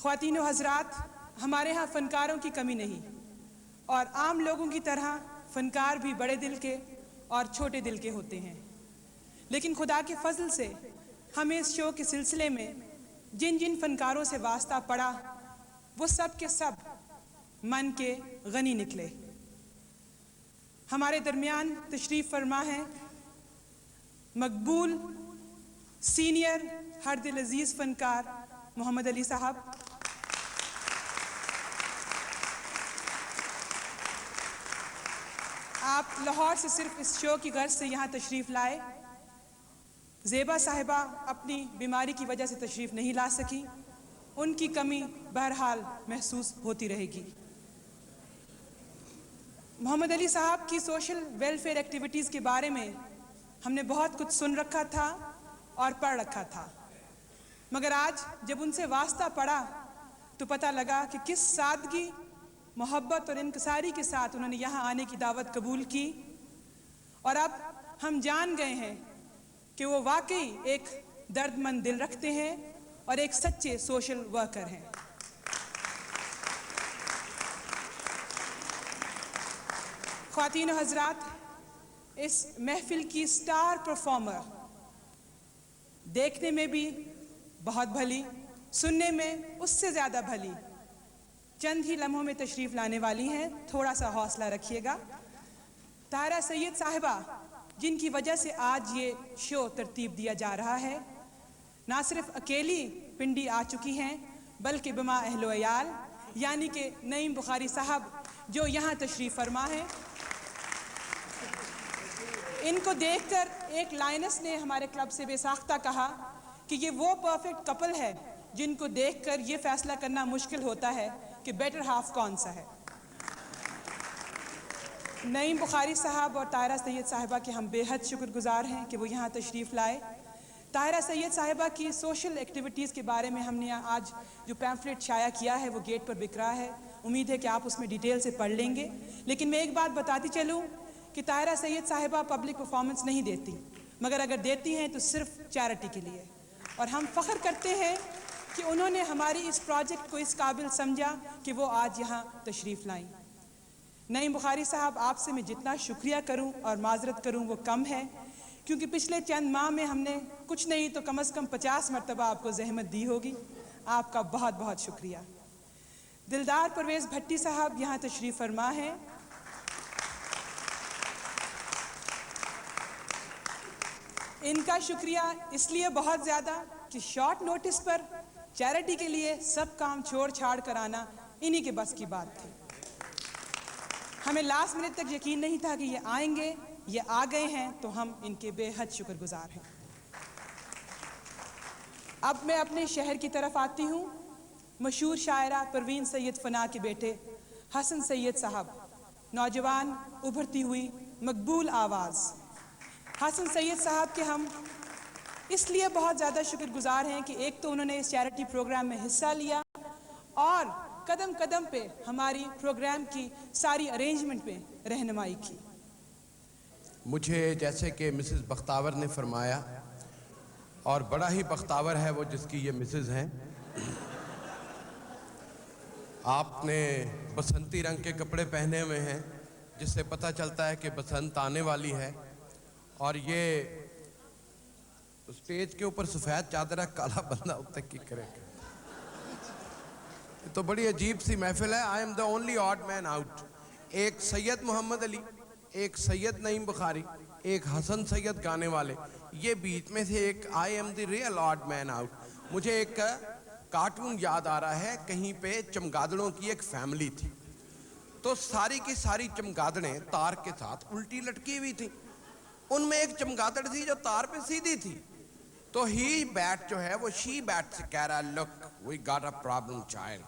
ख्वातीन व हज़रात, हमारे यहाँ फ़नकारों की कमी नहीं और आम लोगों की तरह फ़नकार भी बड़े दिल के और छोटे दिल के होते हैं। लेकिन खुदा के फजल से हमें इस शो के सिलसिले में जिन जिन फ़नकारों से वास्ता पड़ा वो सब के सब मन के गनी निकले। हमारे दरमियान तशरीफ़ फरमा है मकबूल सीनियर हर दिल अजीज़ फ़नकार मोहम्मद अली साहब। आप लाहौर से सिर्फ इस शो की गर्ज से यहाँ तशरीफ़ लाए। ज़ेबा साहिबा अपनी बीमारी की वजह से तशरीफ़ नहीं ला सकी, उनकी कमी बहरहाल महसूस होती रहेगी। मोहम्मद अली साहब की सोशल वेलफेयर एक्टिविटीज़ के बारे में हमने बहुत कुछ सुन रखा था और पढ़ रखा था, मगर आज जब उनसे वास्ता पड़ा तो पता लगा कि किस सादगी, मोहब्बत और इंकसारी के साथ उन्होंने यहाँ आने की दावत कबूल की। और अब हम जान गए हैं कि वो वाकई एक दर्दमंद दिल रखते हैं और एक सच्चे सोशल वर्कर हैं। ख्वातीन व हज़रात, इस महफिल की स्टार परफॉर्मर देखने में भी बहुत भली, सुनने में उससे ज़्यादा भली, चंद ही लम्हों में तशरीफ़ लाने वाली हैं। थोड़ा सा हौसला रखिएगा। ताहिरा सैयद साहिबा, जिनकी वजह से आज ये शो तरतीब दिया जा रहा है, ना सिर्फ अकेली पिंडी आ चुकी हैं बल्कि बमा अहलो अयाल यानी कि नईम बुखारी साहब जो यहाँ तशरीफ़ फरमा है। इनको देखकर एक लाइनस ने हमारे क्लब से बेसाख्ता कहा कि ये वो परफेक्ट कपल है जिनको देखकर ये फैसला करना मुश्किल होता है कि बेटर हाफ कौन सा है। नईम बुखारी साहब और ताहिरा सैयद साहिबा के हम बेहद शुक्रगुजार हैं कि वो यहाँ तशरीफ़ लाए। ताहिरा सैयद साहिबा की सोशल एक्टिविटीज़ के बारे में हमने आज जो पैम्फलेट शाया किया है वो गेट पर बिक रहा है। उम्मीद है कि आप उसमें डिटेल से पढ़ लेंगे। लेकिन मैं एक बात बताती चलूँ कि ताहिरा सैयद साहिबा पब्लिक परफॉर्मेंस नहीं देती, मगर अगर देती हैं तो सिर्फ चैरिटी के लिए। और हम फ़ख्र करते हैं कि उन्होंने हमारी इस प्रोजेक्ट को इस काबिल समझा कि वो आज यहाँ तशरीफ़ लाएं। नईम बुखारी साहब, आपसे मैं जितना शुक्रिया करूं और माजरत करूं वो कम है, क्योंकि पिछले चंद माह में हमने कुछ नहीं तो कम से कम 50 मरतबा आपको जहमत दी होगी। आपका बहुत बहुत शुक्रिया। दिलदार परवेज़ भट्टी साहब यहाँ तशरीफ़ फरमा हैं। इनका शुक्रिया इसलिए बहुत ज़्यादा कि शॉर्ट नोटिस पर चैरिटी के लिए सब काम छोड़ छाड़ कर आना इन्हीं के बस की बात थी। हमें लास्ट मिनट तक यकीन नहीं था कि ये आएंगे, ये आ गए हैं, तो हम इनके बेहद शुक्रगुजार हैं। अब मैं अपने शहर की तरफ आती हूँ। मशहूर शायरा परवीन सैयद फना के बेटे हसन सैयद साहब, नौजवान उभरती हुई मकबूल आवाज़। हसन सैयद साहब के हम इसलिए बहुत ज़्यादा शुक्रगुजार हैं कि एक तो उन्होंने इस चैरिटी प्रोग्राम में हिस्सा लिया और कदम कदम पे हमारी प्रोग्राम की सारी अरेंजमेंट पे रहनुमाई की। मुझे जैसे कि मिसेस बख्तावर ने फरमाया, और बड़ा ही बख्तावर है वो जिसकी ये मिसेस हैं, आपने बसंती रंग के कपड़े पहने हुए हैं जिससे पता चलता है कि बसंत आने वाली है। और ये स्टेज के ऊपर सफ़ेद चादर है, काला बंदा अब तक की करेगा। तो बड़ी अजीब सी महफिल है। आई am the only odd man out. एक सैयद मोहम्मद अली, एक सैयद नईम बुखारी, एक हसन सैयद गाने वाले, ये बीच में से एक आई am the real odd man out. मुझे एक कार्टून याद आ रहा है, कहीं पे चमगादड़ों की एक फैमिली थी, तो सारी की सारी चमगादड़ें तार के साथ उल्टी लटकी हुई थी। उनमें एक चमगादड़ थी जो तार पे सीधी थी, तो ही बैट जो है वो शी बैट से कह रहा, look we got a problem child.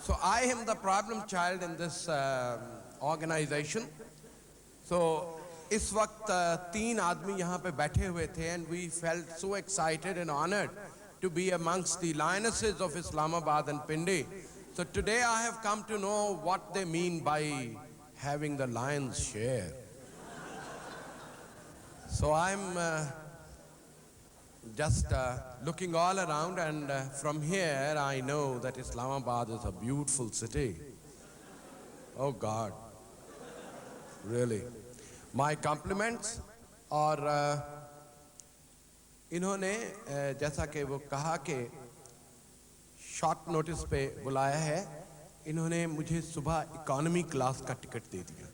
So I am the problem child in this organization. So इस वक्त 3 आदमी यहाँ पे बैठे हुए थे, and we felt so excited and honoured to be amongst the lionesses of Islamabad and Pindi. So today I have come to know what they mean by having the lion's share. So I'm just looking all around, and from here I know that Islamabad is a beautiful city. Oh God, really. My compliments. और इन्होंने जैसा कि वो कहा कि short notice पे बुलाया है, इन्होंने मुझे सुबह इकोनॉमी क्लास का टिकट दे दिया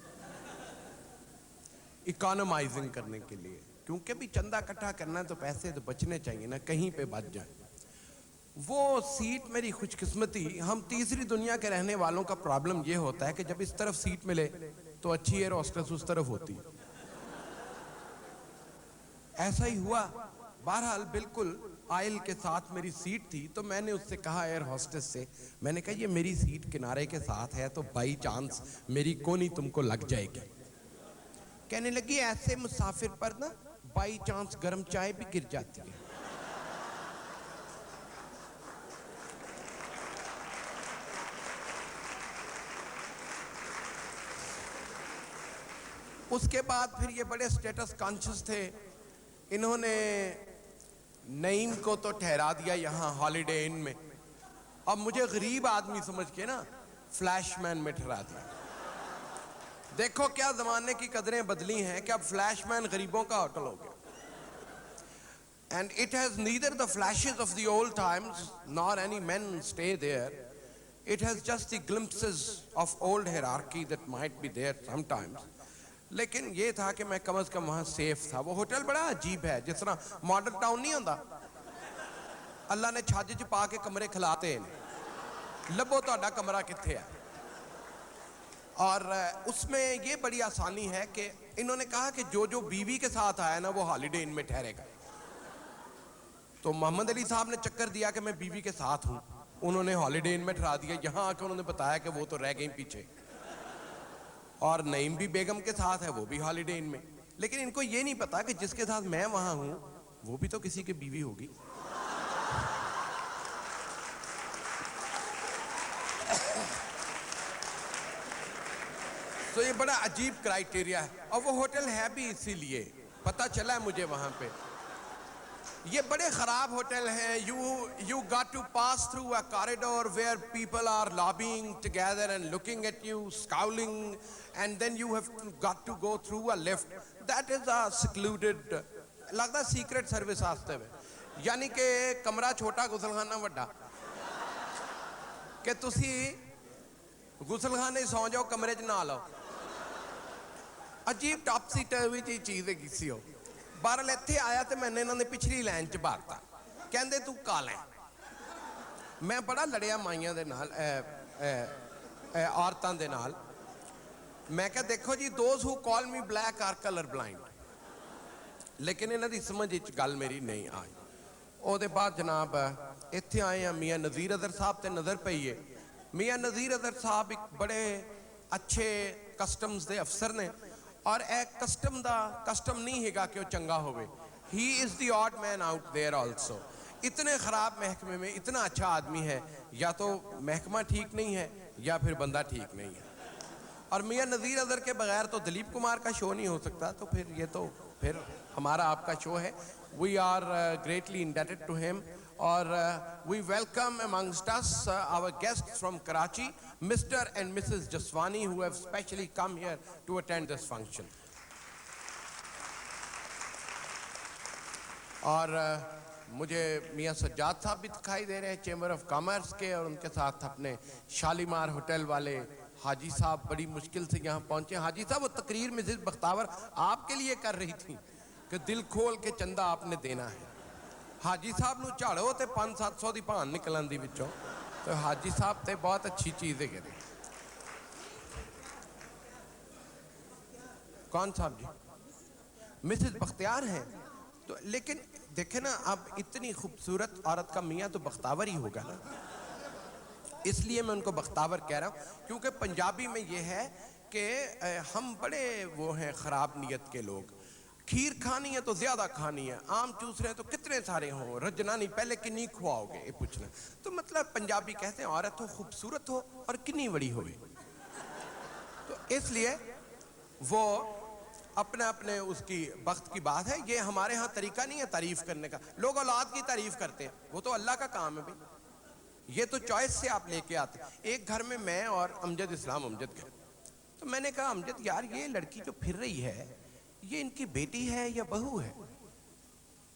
इकोनोमाइजिंग करने के लिए, क्योंकि भी चंदा इकट्ठा करना है तो पैसे तो बचने चाहिए ना, कहीं पे बच जाए। वो सीट मेरी खुशकिस्मती। हम तीसरी दुनिया के रहने वालों का प्रॉब्लम ये होता है कि जब इस तरफ सीट मिले तो अच्छी एयर होस्टेस उस तरफ होती है। ऐसा ही हुआ। बहरहाल बिल्कुल आयल के साथ मेरी सीट थी, तो मैंने उससे कहा, एयर होस्टेस से, मैंने कहा ये मेरी सीट किनारे के साथ है तो बाई चांस मेरी कोनी तुमको लग जाएगी। कहने लगी ऐसे मुसाफिर पर ना बाई चांस गर्म चाय भी गिर जाती है। उसके बाद फिर ये बड़े स्टेटस कॉन्शियस थे। इन्होंने नईम को तो ठहरा दिया यहाँ हॉलिडे इन में, अब मुझे गरीब आदमी समझ के ना फ्लैशमैन में ठहरा दिया। देखो क्या जमाने की कदरें बदली हैं कि अब फ्लैशमैन गरीबों का होटल हो गया। And it has neither the flashes of the old times nor any men stay there. It has just the glimpses of old hierarchy that might be there sometimes. लेकिन ये था कि मैं कम से कम वहाँ सेफ था। वो होटल बड़ा अजीब है, जिस तरह मॉडर्न टाउन नहीं होता, अल्लाह ने छाजे च पा के कमरे खिलाते हैं, लबो ਤੁਹਾਡਾ कमरा कित्थे है। और उसमें ये बड़ी आसानी है कि इन्होंने कहा कि जो जो बीवी के साथ आया ना वो हॉलिडे इन में ठहरेगा। तो मोहम्मद अली साहब ने चक्कर दिया कि मैं बीवी के साथ हूँ, उन्होंने हॉलिडे इन में ठहरा दिया। यहाँ आकर उन्होंने बताया कि वो तो रह गई पीछे, और नईम भी बेगम के साथ है, वो भी हॉलिडे इन में। लेकिन इनको ये नहीं पता कि जिसके साथ मैं वहाँ हूँ वो भी तो किसी की बीवी होगी। तो ये बड़ा अजीब क्राइटेरिया है, और वो होटल है भी इसीलिए, पता चला है मुझे वहाँ पे। ये बड़े खराब होटल हैं। You got to pass through a corridor where people are lobbying together and looking at you, scowling, and then you have got to go through a lift. That is a secluded, लगता है secret service आस्ते में, यानी कि कमरा छोटा गुसलखाना बड़ा, कि तुसी गुसलखाने सौ जाओ कमरे च ना लो। अजीब टॉपसी टर्वी जी चीज़ है किसी हो। बारल इत्थे आया तो मैंने इन्होंने पिछली लाइन च बागता, कहते तू काला है। मैं बड़ा लड़िया माइयां दे नाल, औरतां दे नाल। मैं क्या देखो जी, those who call me black or colour blind, लेकिन इन्हां दी समझ विच गल मेरी नहीं आई। ਉਹਦੇ बाद जनाब इत्थे आए हैं मियाँ नज़ीर अदर साहब ते नज़र पई है। मियाँ नज़ीर अदर साहब एक बड़े अच्छे कस्टम्स दे अफसर ने, और एक कस्टम दा कस्टम नहीं हैगा कि वो चंगा होवे। He is the odd man out there also. इतने ख़राब महकमे में इतना अच्छा आदमी है, या तो महकमा ठीक नहीं है या फिर बंदा ठीक नहीं है। और मियाँ नज़ीर अदर के बगैर तो दिलीप कुमार का शो नहीं हो सकता, तो फिर ये तो फिर हमारा आपका शो है। We are greatly indebted to him, और we welcome amongst us our guests from Karachi, Mr. and Mrs. Jaswani, who have specially come here to attend this function. और मुझे मियाँ सज्जाद साहब भी दिखाई दे रहे हैं, चैम्बर ऑफ कॉमर्स के, और उनके साथ अपने शालीमार होटल वाले हाजी साहब बड़ी मुश्किल से यहाँ पहुँचे। हाजी साहब वो तकरीर मिसेस बख्तावर आपके लिए कर रही थी कि दिल खोल के चंदा आपने देना है। हाजी साहब नू झाड़ो तो 500-700 की भान निकल आती विचों, तो हाजी साहब तो बहुत अच्छी चीज़ है। कौन साहब जी? मिसेस बख्तियार हैं। तो लेकिन देखे ना, अब इतनी खूबसूरत औरत का मियाँ तो बख्तावर ही होगा ना, इसलिए मैं उनको बख्तावर कह रहा हूँ। क्योंकि पंजाबी में ये है कि हम बड़े वो हैं ख़राब नीयत के लोग। खीर खानी है तो ज़्यादा खानी है, आम चूस रहे हैं तो कितने सारे हों, रजना नहीं पहले किन्नी खुआओगे, ये पूछना। तो मतलब पंजाबी कहते हैं औरत हो, खूबसूरत हो और किन्नी बड़ी हो। तो इसलिए वो अपने अपने उसकी वक्त की बात है। ये हमारे यहाँ तरीका नहीं है तारीफ करने का। लोग औलाद की तारीफ करते हैं, वो तो अल्लाह का काम है भाई, ये तो चॉइस से आप लेके आते हैं। एक घर में मैं और अमजद इस्लाम अमजद गए, तो मैंने कहा अमजद यार ये लड़की जो फिर रही है ये इनकी बेटी है या बहू है?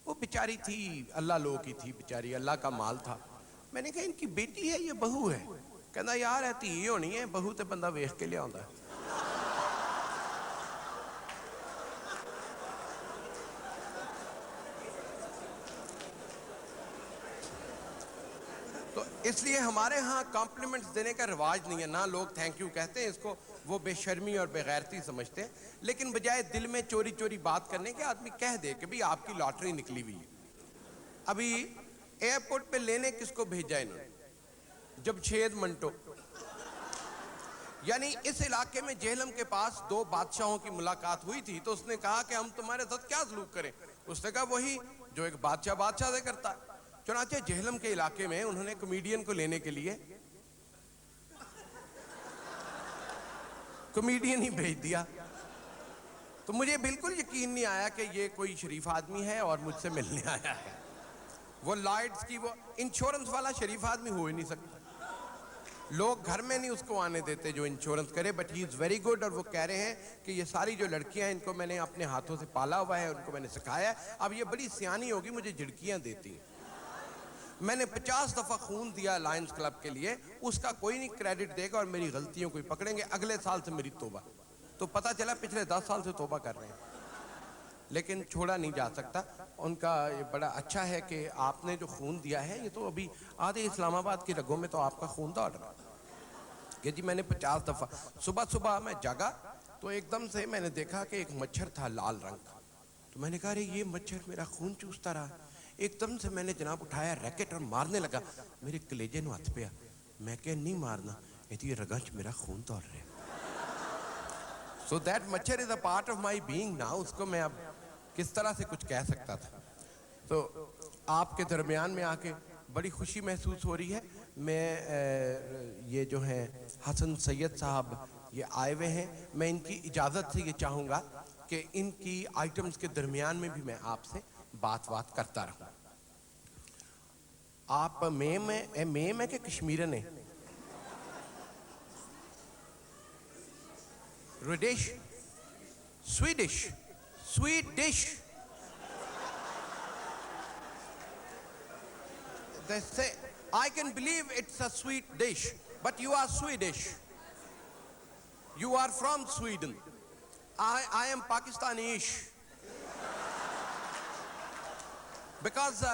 वो बेचारी थी, अल्लाह लो की थी बेचारी, अल्लाह का माल था। मैंने कहा इनकी बेटी है या बहू है? कहना यार है धी होनी है, बहू तो बंदा वेख के लिया है। तो इसलिए हमारे यहाँ कॉम्प्लीमेंट्स देने का रिवाज नहीं है, ना लोग थैंक यू कहते हैं, इसको वो बेशर्मी और बेगैरती समझते हैं। लेकिन बजाय दिल में चोरी चोरी बात करने के आदमी कह दे कि भाई आपकी लॉटरी निकली हुई है। अभी एयरपोर्ट पे लेने किसको भेजा इन्होंने? जमशेद मंटो। यानी इस इलाके में जेहलम के पास दो बादशाहों की मुलाकात हुई थी, तो उसने कहा कि हम तुम्हारे साथ क्या सलूक करें? उसने कहा वही जो एक बादशाह बादशाह से करता है। चुनाचे जेहलम के इलाके में उन्होंने कॉमेडियन को लेने के लिए कॉमेडियन ही भेज दिया। तो मुझे बिल्कुल यकीन नहीं आया कि ये कोई शरीफ आदमी है और मुझसे मिलने आया है। वो लॉयड्स की वो इंश्योरेंस वाला शरीफ आदमी हो ही नहीं सकता। लोग घर में नहीं उसको आने देते जो इंश्योरेंस करे, but he is very good. और वो कह रहे हैं कि ये सारी जो लड़कियां हैं इनको मैंने अपने हाथों से पाला हुआ है, उनको मैंने सिखाया है, अब ये बड़ी सियानी होगी, मुझे झिड़कियां देती हैं। मैंने 50 दफ़ा खून दिया लायंस क्लब के लिए, उसका कोई नहीं क्रेडिट देगा और मेरी गलतियों को पकड़ेंगे। अगले साल से मेरी तोबा, तो पता चला पिछले 10 साल से तोबा कर रहे हैं, लेकिन छोड़ा नहीं जा सकता। उनका ये बड़ा अच्छा है कि आपने जो खून दिया है, ये तो अभी आधे इस्लामाबाद की रगों में तो आपका खून दौड़ रहा है कि जी मैंने 50 दफ़ा। सुबह सुबह मैं जागा तो एकदम से मैंने देखा कि एक मच्छर था लाल रंग का। तो मैंने कहा अरे ये मच्छर मेरा खून चूसता रहा। एकदम से मैंने जनाब उठाया रैकेट और मारने लगा, मेरे कलेजे नु हथ पिया। मैं क्या नहीं मारना, ये रगों च मेरा खून दौड़ रहा है। सो दैट मच्छर is a part of my being now. उसको मैं अब किस तरह से कुछ कह सकता था। तो आपके दरमियान में आके बड़ी खुशी महसूस हो रही है। मैं ये जो है हसन सैयद साहब ये आए हुए हैं, मैं इनकी इजाज़त से ये चाहूँगा कि इनकी आइटम्स के दरमियान में भी मैं आपसे बात करता रहूँ। आप मेम है कि कश्मीरन है? Swedish, sweet dish. They say, I can believe it's a sweet dish, but you are Swedish. You are from Sweden. I am Pakistani-ish. Because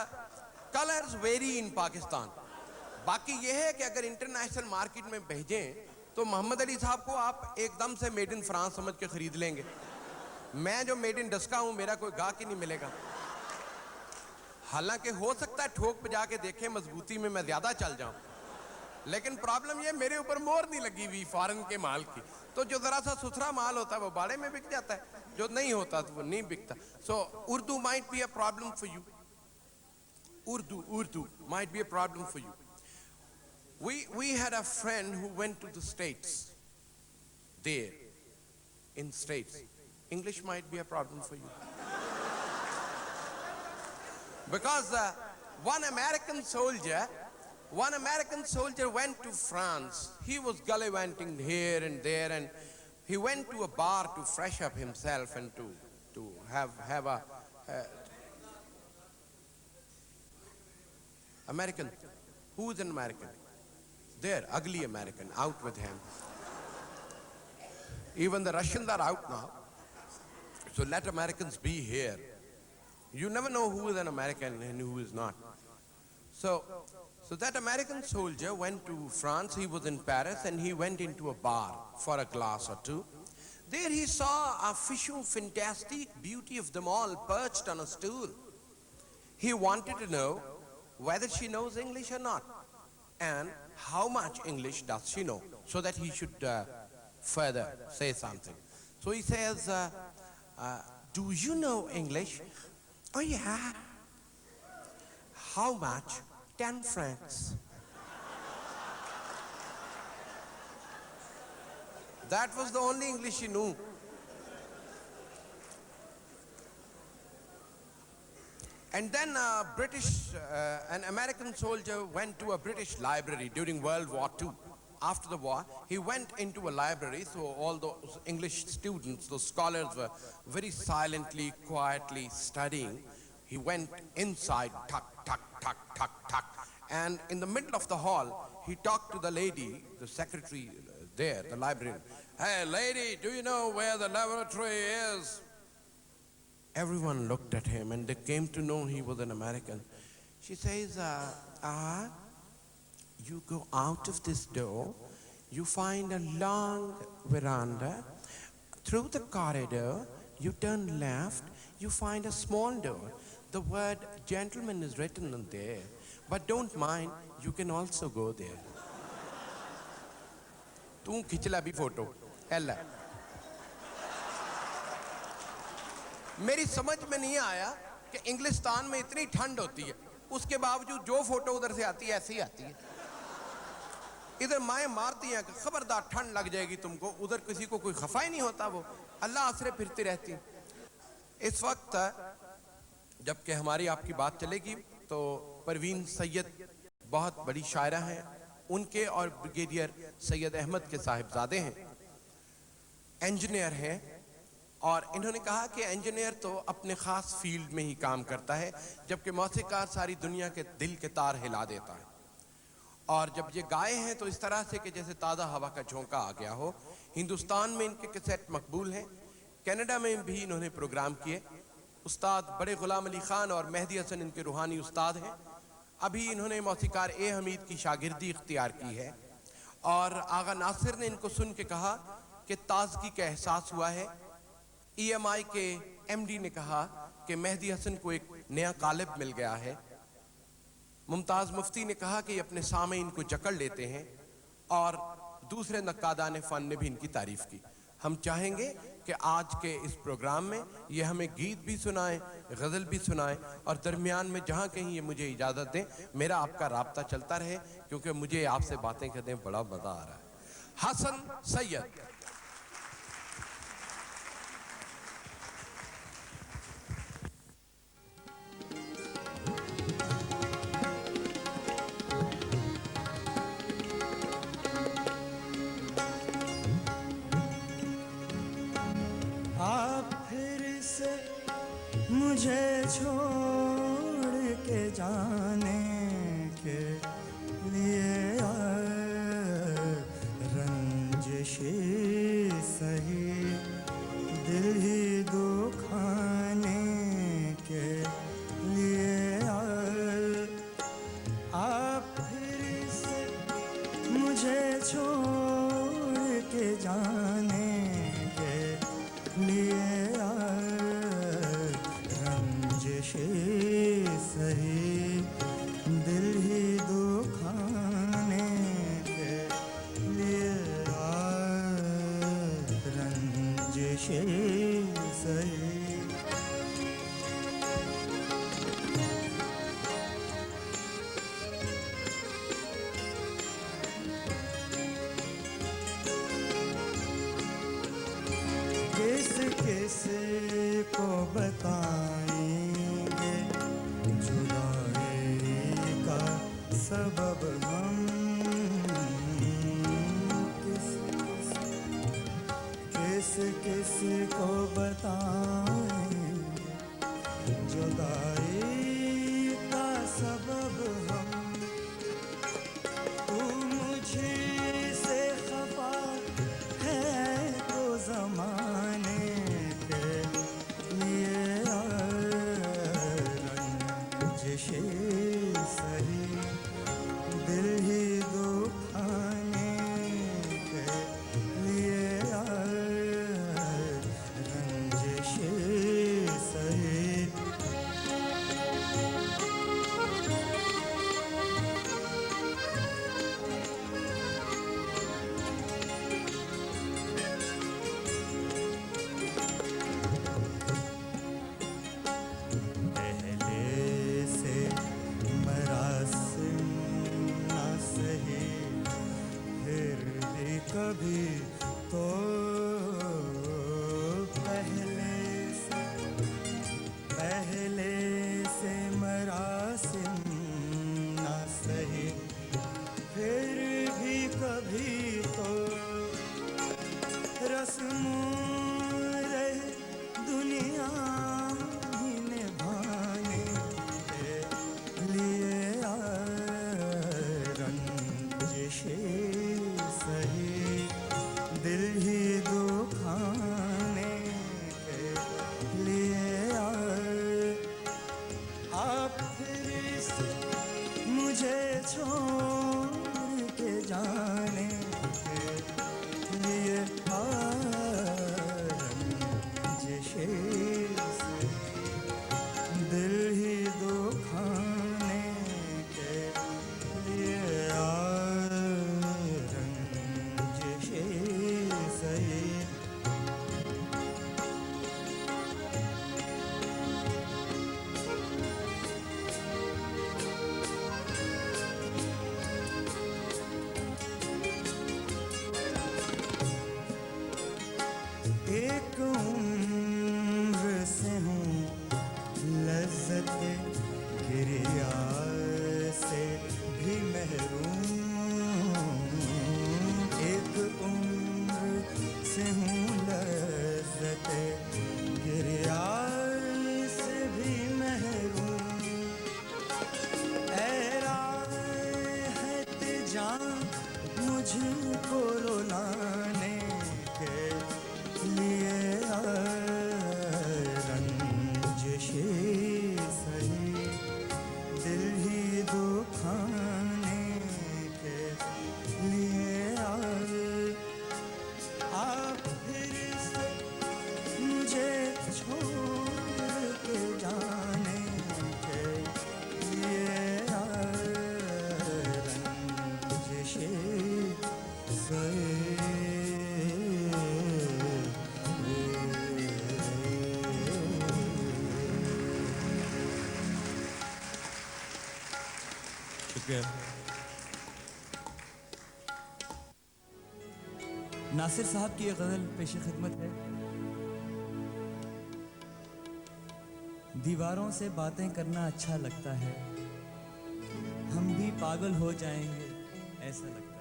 colors vary in Pakistan. बाकी ये है कि अगर इंटरनेशनल मार्केट में भेजें तो मोहम्मद अली साहब को आप एकदम से मेड इन फ्रांस समझ के खरीद लेंगे। मैं जो मेड इन डस्का हूं, मेरा कोई गाहक ही नहीं मिलेगा। हालांकि हो सकता है ठोक बजा के देखें, मजबूती में मैं ज्यादा चल जाऊं, लेकिन प्रॉब्लम ये मेरे ऊपर मोहर नहीं लगी हुई फॉरेन के माल की। तो जो जरा सा सुथरा माल होता है वो बाड़े में बिक जाता है, जो नहीं होता तो वो नहीं बिकता। So Urdu might be a problem for you. Urdu might be a problem for you. We had a friend who went to the States. There, in States, English might be a problem for you. Because one American soldier went to France. He was gallivanting here and there, and he went to a bar to fresh up himself and to have a American. Who is an American? There, ugly American, out with him. Even the Russians are out now. So let Americans be here. You never know who is an American and who is not. So that American soldier went to France. He was in Paris and he went into a bar for a glass or two. There he saw a fichu fantastic beauty of them all perched on a stool. He wanted to know whether she knows English or not, and how much English does she know, so that he should further say something. So he says, do you know English? Oh yeah. How much? 10 francs. That was the only English he knew. And then an American soldier went to a British library during World War II. After the war, he went into a library, so all those English students, those scholars were very silently, quietly studying. He went inside, tuck, tuck, tuck, tuck, tuck. And in the middle of the hall, he talked to the lady, the secretary there, the librarian. Hey, lady, do you know where the laboratory is? Everyone looked at him and they came to know he was an American. She says, you go out of this door, you find a long veranda. Through the corridor, you turn left, you find a small door. The word gentleman is written on there. But don't mind, you can also go there. तू खिंचला भी photo एला मेरी समझ में नहीं आया कि इंग्लिस्तान में इतनी ठंड होती है उसके बावजूद जो फोटो उधर से आती है ऐसे ही आती है इधर माएं मारती हैं कि खबरदार ठंड लग जाएगी तुमको उधर किसी को कोई खफा ही नहीं होता वो अल्लाह आसरे फिरती रहती इस वक्त जबकि हमारी आपकी बात चलेगी तो परवीन सैयद बहुत बड़ी शायरा हैं उनके और ब्रिगेडियर सैयद अहमद के साहिबजादे हैं इंजीनियर हैं और इन्होंने कहा कि इंजीनियर तो अपने ख़ास फील्ड में ही काम करता है जबकि मौसीकार सारी दुनिया के दिल के तार हिला देता है और जब ये गाए हैं तो इस तरह से कि जैसे ताज़ा हवा का झोंका आ गया हो हिंदुस्तान में इनके कैसेट मकबूल हैं कनाडा में भी इन्होंने प्रोग्राम किए उस्ताद बड़े ग़ुलाम अली ख़ान और मेहदी हसन इनके रूहानी उस्ताद हैं अभी इन्होंने मौसीकार ए हमीद की शागिर्दी इख्तियार की है और आगा नासिर ने इनको सुन के कहा कि ताज़गी का एहसास हुआ है EMI के MD ने कहा कि मेहदी हसन को एक नया कालिब मिल गया है मुमताज़ मुफ्ती ने कहा कि अपने सामे इनको जकड़ लेते हैं और दूसरे नक्कादान फ़न ने भी इनकी तारीफ़ की हम चाहेंगे कि आज के इस प्रोग्राम में ये हमें गीत भी सुनाएं गज़ल भी सुनाएं और दरमियान में जहाँ कहीं ये मुझे इजाज़त दें मेरा आपका राब्ता चलता रहे क्योंकि मुझे आपसे बातें करने में बड़ा मज़ा आ रहा है हसन सैयद मुझे छोड़ के जाने के लिए रंजिशी सही दिल ही दुखाने के लिए आप फिर से मुझे छोड़ के जाने के लिए सही दिल ही दुखाने के लिए रंजिशे सही किस किस को बताएंगे सबब हम किस को बताएं जुदाई का सबब हम तू मुझे से खफा है तो ज़माने के लिए रंजिशे सही दिल छोड़ के जाने के लिए रंजिशे से दिल ही दुखाने के लिए रंजिशे सही। एक उम्र से हूँ लज्जत गिरिया से भी महरूम। एक उम्र से हूँ लज्जत गिरिया से भी महरूम। ऐ राहत जान मुझको रुलाने के लिए रंजिशे सही दिल ही दुखाने के लिए आप फिर से मुझे छोड़ के जाने के लिए रंजिशे सही। नासिर साहब की एक गज़ल पेश खिदमत है। दीवारों से बातें करना अच्छा लगता है, हम भी पागल हो जाएंगे ऐसा लगता है।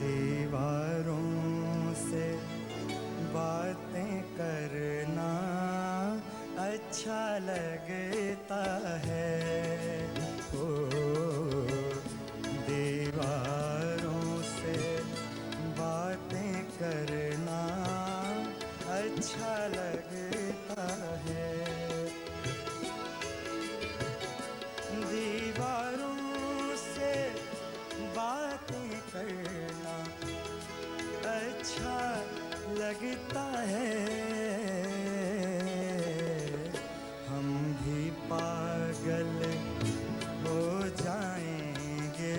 दीवारों से बातें करना अच्छा लगता है। ओ दीवारों से बातें करना अच्छा लगता है। दीवारों से बातें करना अच्छा लगता है। हम भी पागल हो जाएंगे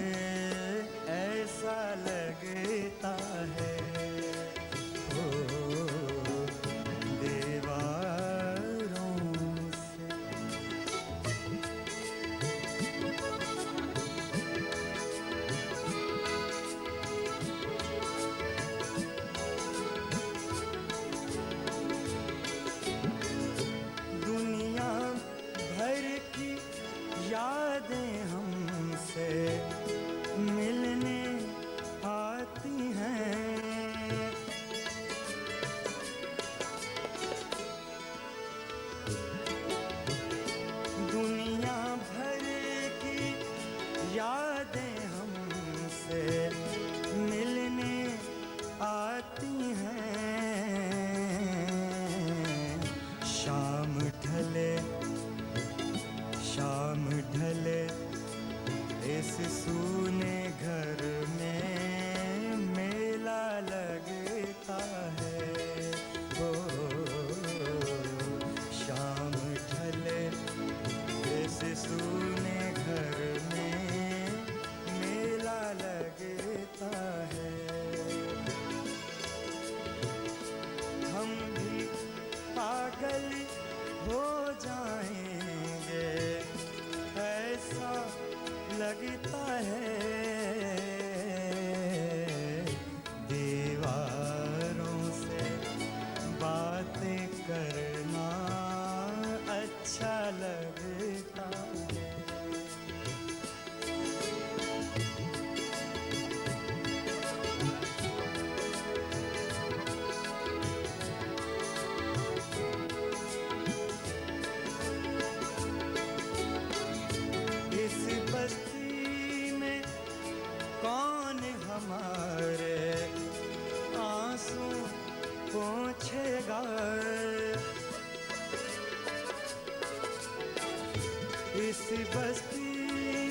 इस बस्ती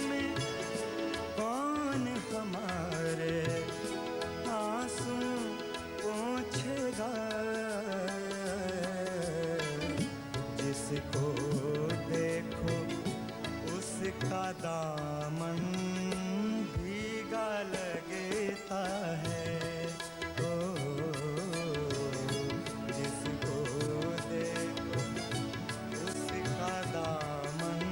में कौन हमारे आंसू पोंछेगा, जिसको देखो उसका दामन भीगा लगता है। ओ जिसको देखो उसका दामन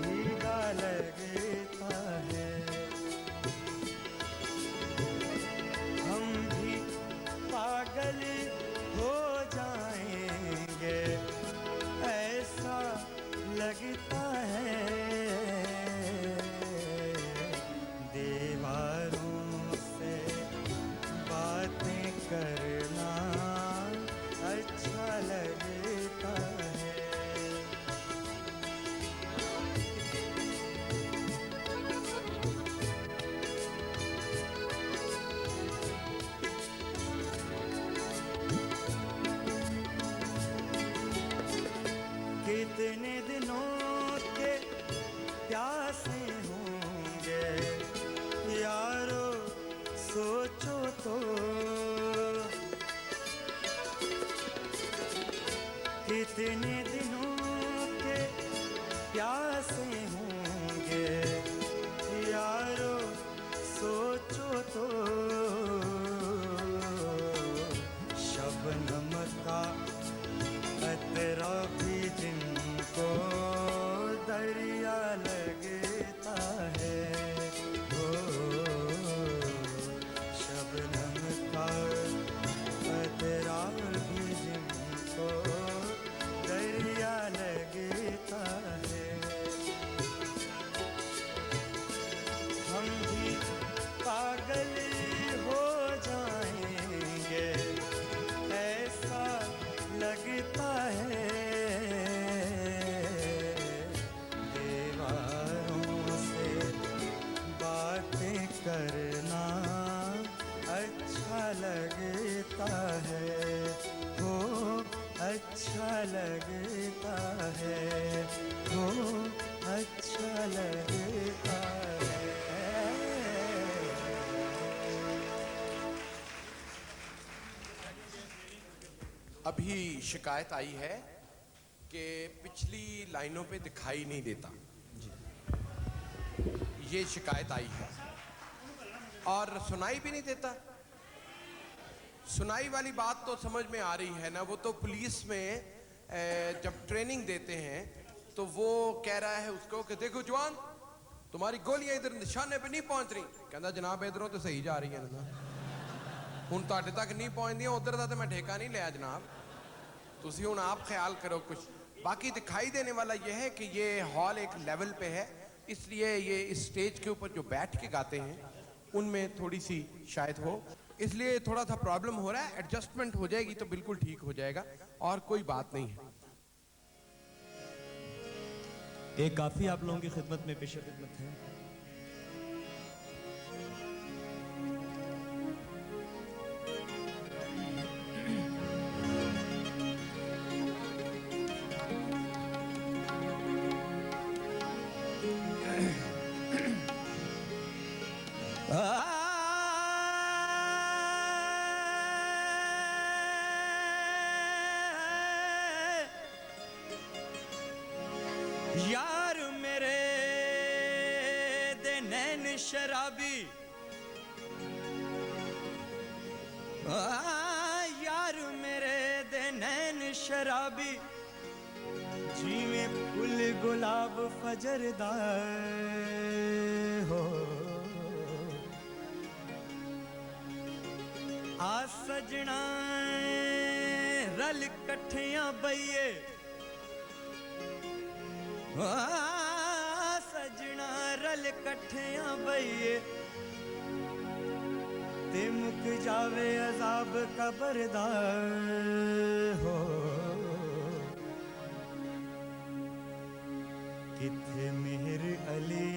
भीगा लगता है। हम भी पागल हो जाएंगे ऐसा लगता है। दीवारों से बातें करना अच्छा लगता है। कितने दिनों के प्यासे होंगे यारो सोचो तो। कितने दिनों के प्यासे होंगे यारो सोचो तो। शबनम का कतरा भी जिनको दरिया लगता है। ओ शबनम का कतरा भी जिनको दरिया लगता है। हम भी पागल हो जाएंगे ऐसा लगता है। दीवारों से बातें करना अच्छा लगता है। हो अच्छा लगता है। हो अच्छा लगता है। अभी शिकायत आई है कि पिछली लाइनों पे दिखाई नहीं देता, ये शिकायत आई है। और सुनाई भी नहीं देता। सुनाई वाली बात तो समझ में आ रही है ना, वो तो पुलिस में जब ट्रेनिंग देते हैं तो वो कह रहा है उसको कि देखो जवान, तुम्हारी गोलियां इधर निशाने पे नहीं पहुंच रही। कहता जनाब इधरों तो सही जा रही है ना, हुण तुहाडे तक नहीं पहुंचदियां, उधर दा तो मैं ठेका नहीं लिया जनाब, तुसी हुण आप ख्याल करो कुछ। बाकी दिखाई देने वाला यह है कि ये हॉल एक लेवल पे है, इसलिए ये इस स्टेज के ऊपर जो बैठ के गाते हैं उनमें थोड़ी सी शायद हो, इसलिए थोड़ा सा प्रॉब्लम हो रहा है। एडजस्टमेंट हो जाएगी तो बिल्कुल ठीक हो जाएगा और कोई बात नहीं है। एक काफी आप लोगों की खिदमत में पेश खिदमत है। यार मेरे दे नैन शराबी, यार मेरे दे नैन शराबी, जिवें फुल गुलाब फजरदा हो। आ सजना रल कठियां बइए, सजना रल कठियां बइए, ते मुक जावे अजाब कब्र दा हो। किथे मेहर अली,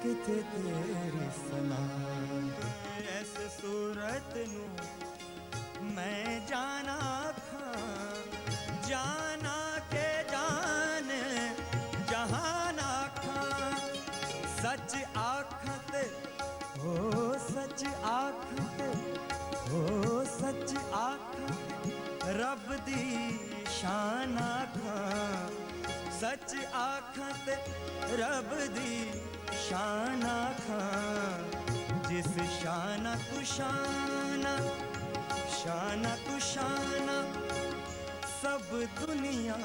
किथे तेरी सना, ऐस सूरत नू मैं जाना खां, जाना के जान शान आखां सच आखां ते रब दी शान आखां जिस शाना तू शाना शाना तू शाना सब दुनिया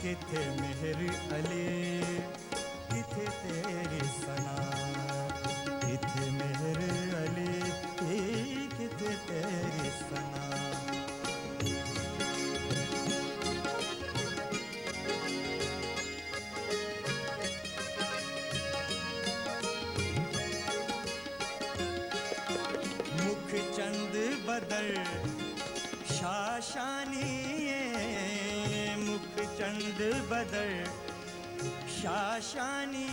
किथे मेहर अली किथे तेरी सना किथे मेहर अली किथे तेरी सना मुख चंद बदल शाशानी मुख चंद बदल शाशानी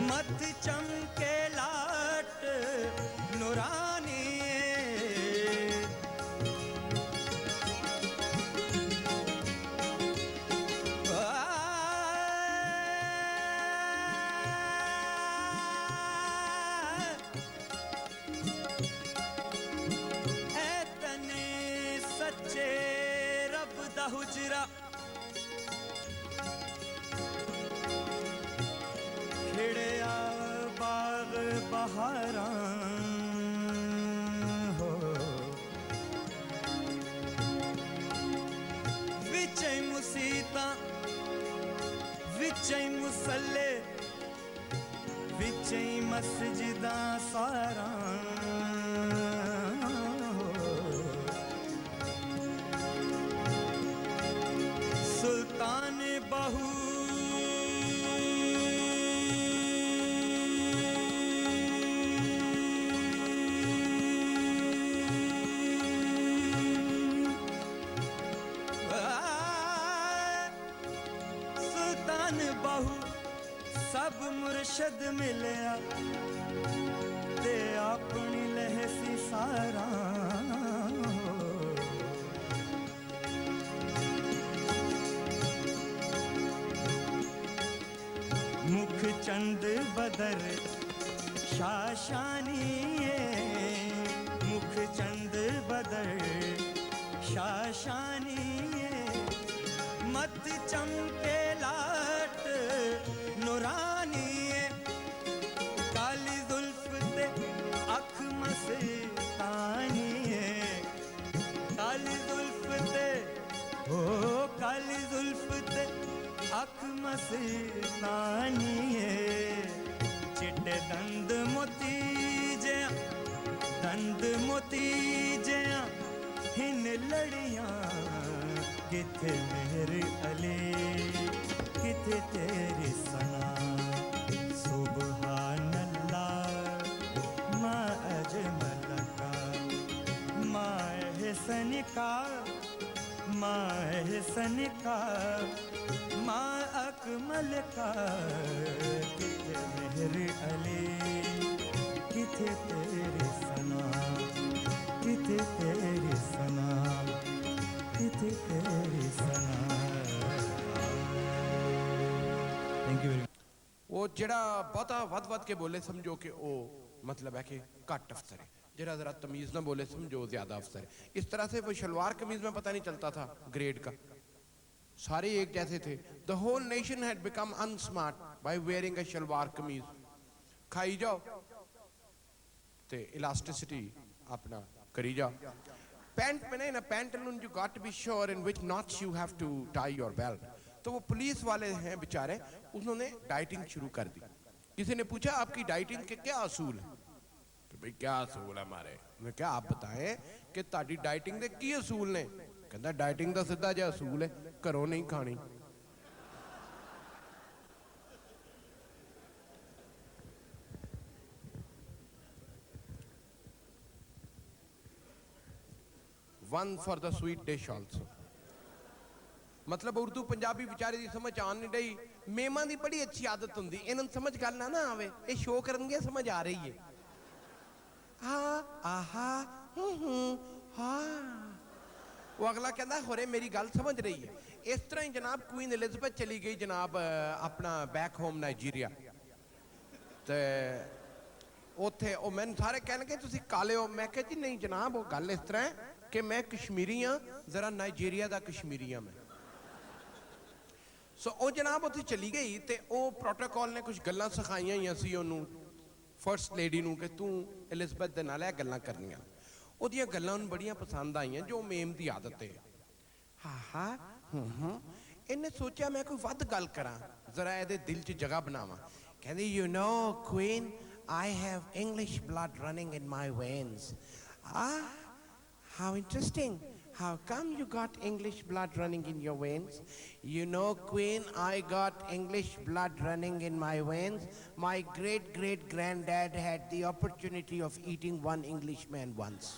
मत चमके लाट नुरानी ऐतने सच्चे रब दा हुजरा खिड़या बाग बहारां हो विचै मुसीता विचै मुसल्ले विचै मस्जिदा सारा सुल्तान बहू सुल्तान बहू सब मुर्शद मिलया ते अपनी लहसी सारा मुख चंद बदर शाशानी मुख चंद बदर शाशानी मत चमके लाट नुरानी काली जुल्फ ते अख मस्तानी काली जुल्फ ते ओ काली जुल्फ ते अख मस्तानी चिट्टे दंद मोती जया हिन लड़ियां किथे मेरी अली किथे तेरी सना सुबहान अल्लाह माँ अजमल का माँ एहसन का माँ एहसन का माँ अकमल का किथे मेहर अली किथे तेरी सना किथे तेरी सना किथे तेरी सना थैंक यू वो जड़ा बहुता वध के बोले समझो कि वो मतलब है कि घट अफसर है जरा जरा तमीज़ ना बोले समझो ज़्यादा अफसर है इस तरह से वो शलवार कमीज़ में पता नहीं चलता था ग्रेड का सारे एक जैसे थे the whole nation had become unsmart by wearing a shalwar kameez खाई जाओ ते इलास्टिसिटी अपना करी जाओ पैंट में नहीं ना pantaloon you got to be sure in which knots you have to tie your belt तो वो पुलिस वाले हैं बेचारे उन्होंने डाइटिंग शुरू कर दी किसी ने पूछा आपकी डाइटिंग के क्या असूल है तो भाई क्या असूल है हमारे मैं क्या आप बताएं कि ताड़ी डाइटिंग के की असूल ने कहता डाइटिंग का सीधा जिहा असूल है घरों नहीं खानी one for the sweet dish also मतलब उर्दू पंजाबी बेचारे की समझ आन नहीं रही मेमा की बड़ी अच्छी आदत होंगी इन्होंने समझ गल ना आवे ये शो करनगे समझ आ रही है हाँ आहा हाँ वो अगला कहता होरे मेरी गल समझ रही है इस तरह ही जनाब क्वीन एलिजाबेथ चली गई जनाब अपना बैक होम नाइजीरिया ते उथे मैंने सारे कहने तुसी काले हो मैं कहा जी नहीं जनाब वो गल इस तरह है कि मैं कश्मीरी हाँ, जरा नाइजीरिया का कश्मीरी हाँ मैं। सो ਉਹ ਜਨਾਬ ਉੱਥੇ ਚਲੀ ਗਈ ਤੇ ਉਹ ਪ੍ਰੋਟੋਕਾਲ ਨੇ ਕੁਝ ਗੱਲਾਂ ਸਿਖਾਈਆਂ ਹੋਈਆਂ ਸੀ ਉਹਨੂੰ ਫਰਸਟ ਲੇਡੀ ਨੂੰ ਕਿ ਤੂੰ ਐਲਿਜ਼ਬeth ਦੇ ਨਾਲ ਇਹ ਗੱਲਾਂ ਕਰਨੀਆਂ। ਉਹਦੀਆਂ ਗੱਲਾਂ ਉਹਨੂੰ ਬੜੀਆਂ ਪਸੰਦ ਆਈਆਂ ਜੋ ਮੇਮ ਦੀ ਆਦਤ ਹੈ। ਹਾਂ ਇਹਨੇ ਸੋਚਿਆ ਮੈਂ ਕੋਈ ਵੱਧ ਗੱਲ ਕਰਾਂ, ਜ਼ਰਾ ਇਹਦੇ ਦਿਲ 'ਚ ਜਗ੍ਹਾ ਬਣਾਵਾਂ। ਕਹਿੰਦੀ you know Queen, I have English blood running in my veins. Ah, how interesting. How come you got English blood running in your veins? You know, Queen, I got English blood running in my veins. My great-great-granddad had the opportunity of eating one Englishman once.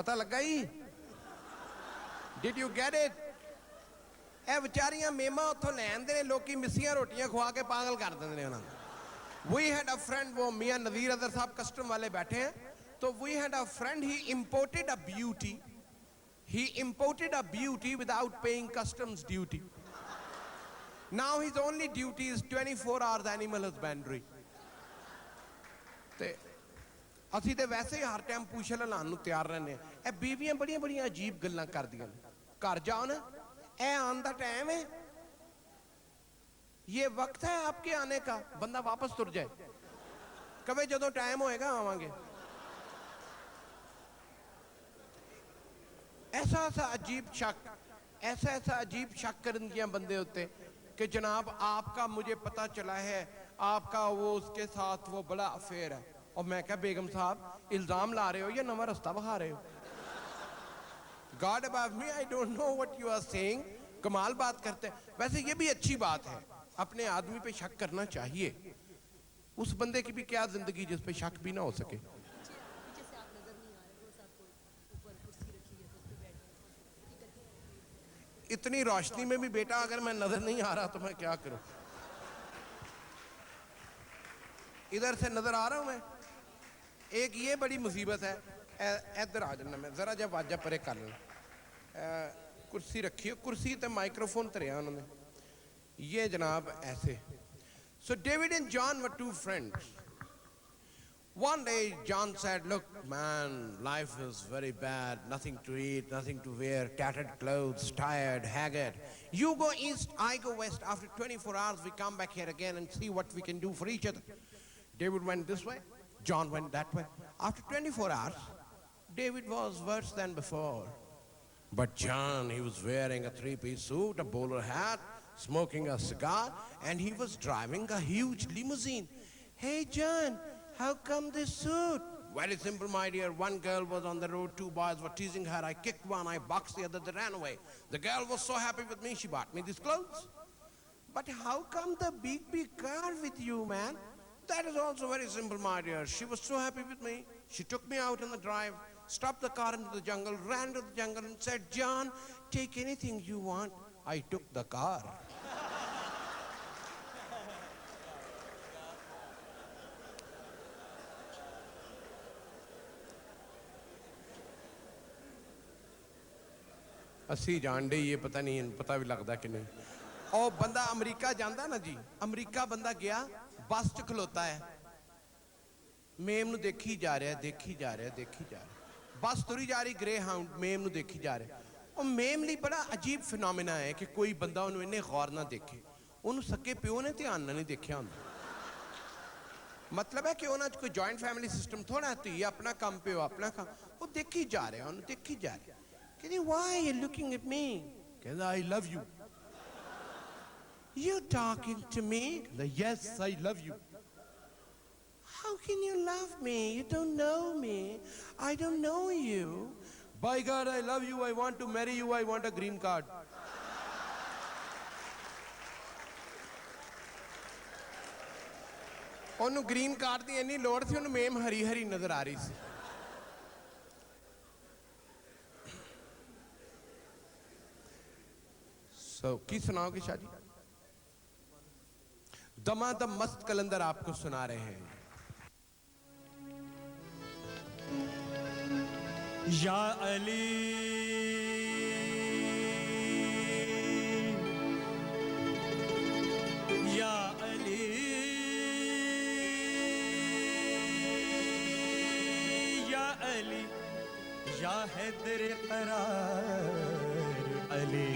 पता लगा ही? Did you get it? ਇਹ ਵਿਚਾਰੀਆਂ ਮੇਮਾ ਉੱਥੋਂ ਲੈ ਆਉਂਦੇ ਨੇ ਲੋਕੀ ਮਿੱਸੀਆਂ ਰੋਟੀਆਂ ਖਵਾ ਕੇ ਪਾਗਲ ਕਰ ਦਿੰਦੇ ਨੇ ਉਹਨਾਂ ਨੂੰ। We had a friend, वो मियाँ नज़ीर अदर साहब कस्टम वाले बैठे हैं, तो we had a friend, he imported a beauty. He imported a beauty without paying customs duty. Now his only duty is 24 hours animal husbandry. ਤੇ ਅਸੀਂ ਤੇ ਵੈਸੇ ਹੀ ਹਰ ਟਾਈਮ ਪੁੱਛਲ ਲਾਉਣ ਨੂੰ ਤਿਆਰ ਰਹਿੰਦੇ ਆ। ਇਹ ਬੀਵੀਆਂ ਬੜੀਆਂ ਬੜੀਆਂ ਅਜੀਬ ਗੱਲਾਂ ਕਰਦੀਆਂ ਨੇ। ਘਰ ਜਾਓ ਨਾ, ਇਹ ਆਉਣ ਦਾ ਟਾਈਮ ਹੈ, ये वक्त है आपके आने का, बंदा वापस तुर जाए, कभी जो टाइम होएगा आवांगे। ऐसा ऐसा अजीब शक, ऐसा ऐसा अजीब शक करन दिया बंदे होते कि जनाब आपका मुझे पता चला है आपका वो उसके साथ वो बड़ा अफेयर है। और मैं क्या बेगम साहब इल्जाम ला रहे हो या नवा रास्ता बखा रहे हो? God above me, I don't know what you are saying. कमाल बात करते हैं। वैसे ये भी अच्छी बात है, अपने आदमी पे शक करना चाहिए। उस बंदे की भी क्या जिंदगी जिस पे शक भी ना हो सके। इतनी रोशनी में भी बेटा अगर मैं नजर नहीं आ रहा तो मैं क्या करूं? इधर से नजर आ रहा हूं मैं। एक ये बड़ी मुसीबत है। इधर आ जाना, मैं जरा जब वाजा परे कर लेना। कुर्सी रखी है, कुर्सी ते माइक्रोफोन तरिया उन्होंने ये जनाब ऐसे। So David and John were two friends. One day John said, look man, life is very bad, nothing to eat, nothing to wear, tattered clothes, tired, haggard. You go east, I go west. After 24 hours we come back here again and see what we can do for each other. David went this way, John went that way. After 24 hours David was worse than before. But John, he was wearing a three-piece suit, a bowler hat, smoking a cigar, and he was driving a huge limousine. Hey John, how come this suit? Very simple, my dear. One girl was on the road, two boys were teasing her. I kicked one, I boxed the other, they ran away. The girl was so happy with me, she bought me these clothes. But how come the big car with you, man? That is also very simple, my dear. She was so happy with me, she took me out on the drive, stopped the car into the jungle, ran to the jungle and said, John, take anything you want. I took the car. ਅਸੀਂ ਜਾਣਦੇ ਇਹ ਪਤਾ ਨਹੀਂ ਪਤਾ ਵੀ ਲੱਗਦਾ ਕਿ ਨਹੀਂ। ਉਹ ਬੰਦਾ ਅਮਰੀਕਾ ਜਾਂਦਾ ਨਾ ਜੀ, ਅਮਰੀਕਾ ਬੰਦਾ ਗਿਆ ਬੱਸ 'ਚ ਖਲੋਤਾ ਹੈ, ਮੇਮ ਨੂੰ ਦੇਖੀ ਜਾ ਰਿਹਾ, ਦੇਖੀ ਜਾ ਰਿਹਾ, ਦੇਖੀ ਜਾ ਰਿਹਾ, ਬੱਸ ਤੁਰੀ ਜਾ ਰਹੀ ਗ੍ਰੇ ਹਾਊਂਡ ਮੇਮ ਨੂੰ ਦੇਖੀ ਜਾ ਰਿਹਾ। ਉਹ ਮੇਮ ਲਈ ਬੜਾ ਅਜੀਬ ਫਿਨੋਮੀਨਾ ਹੈ ਕਿ ਕੋਈ ਬੰਦਾ ਉਹਨੂੰ ਇੰਨੇ ਗੌਰ ਨਾਲ ਦੇਖੇ। ਉਹਨੂੰ ਸਕੇ ਪਿਓ ਨੇ ਧਿਆਨ ਨਾਲ ਨਹੀਂ ਦੇਖਿਆ ਹੁੰਦਾ। ਮਤਲਬ ਹੈ ਕਿ ਉਹਨਾਂ 'ਚ ਕੋਈ ਜੁਆਇੰਟ ਫੈਮਿਲੀ ਸਿਸਟਮ ਥੋੜਾ ਧੀ ਆਪਣਾ ਕੰਮ ਪਿਓ ਆਪਣਾ ਕੰਮ, ਉਹ ਦੇਖੀ ਜਾ ਰਿਹਾ, ਉਹਨੂੰ ਦੇਖੀ ਜਾ ਰਿਹਾ। ਕਹਿੰਦੀ why are you looking at me? ਕਹਿੰਦਾ I love you. You talking to me? ਕਹਿੰਦਾ yes I love you. How can you love me? You don't know me. I don't know you. By God I love you. I want to marry you. I want a green card. ਉਹਨੂੰ green card ਦੀ ਇੰਨੀ ਲੋੜ ਸੀ, ਉਹਨੂੰ ਮੇਮ ਹਰੀ ਹਰੀ ਨਜ਼ਰ ਆ ਰਹੀ ਸੀ। की सुनाओगे शाह जी? दमादम मस्त कलंदर आपको सुना रहे हैं। या अली या अली अली या हैदर करार अली।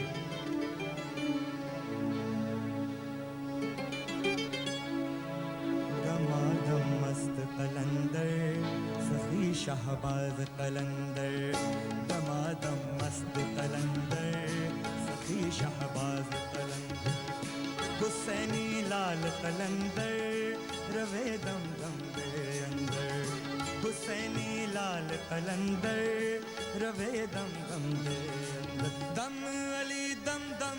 दमादम मस्त कलंदर सखी शहबाज कलंदर, दमादम मस्त कलंदर सखी शहबाज कलंदर, हुसैनी लाल कलंदर रवे दम दम दे अंदर, हुसैनी लाल कलंदर रवे दम दम दे अंदर। दम अली दम दम,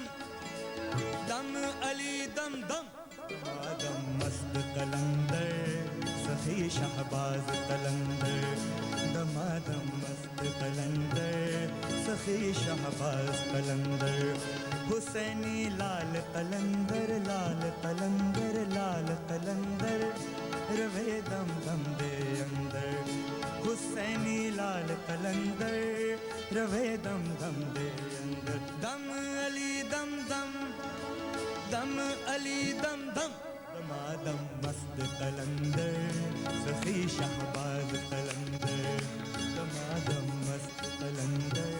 दम अली दम दम, दमादम मस्त कलंदर सखी शहबाज कलंदर, दमादम मस्त कलंदर सखी शहबाज कलंदर, हुसैनी लाल कलंदर लाल कलंदर लाल कलंदर रवे दम दम दे अंदर, हुसैनी लाल कलंदर रवे दम दम दे अंदर। दम अली दम दम, दम अली दम दम, दमादम मस्त कलंदर सखी शहबाज कलंदर, दमादम मस्त कलंदर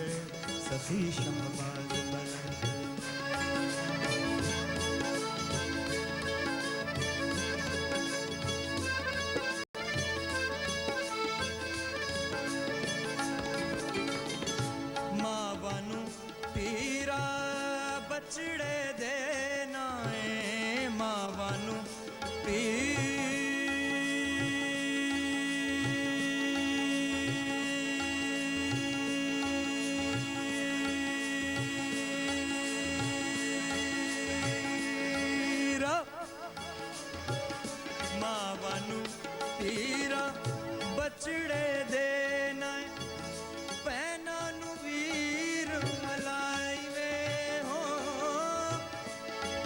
सखी शहबाज कलंदर। मावानू पीरा बचड़े दे नाए, मावानू पीरा, मावानू पीरा बचड़े दे नाए, पैनानू वीर मलाई वे हो,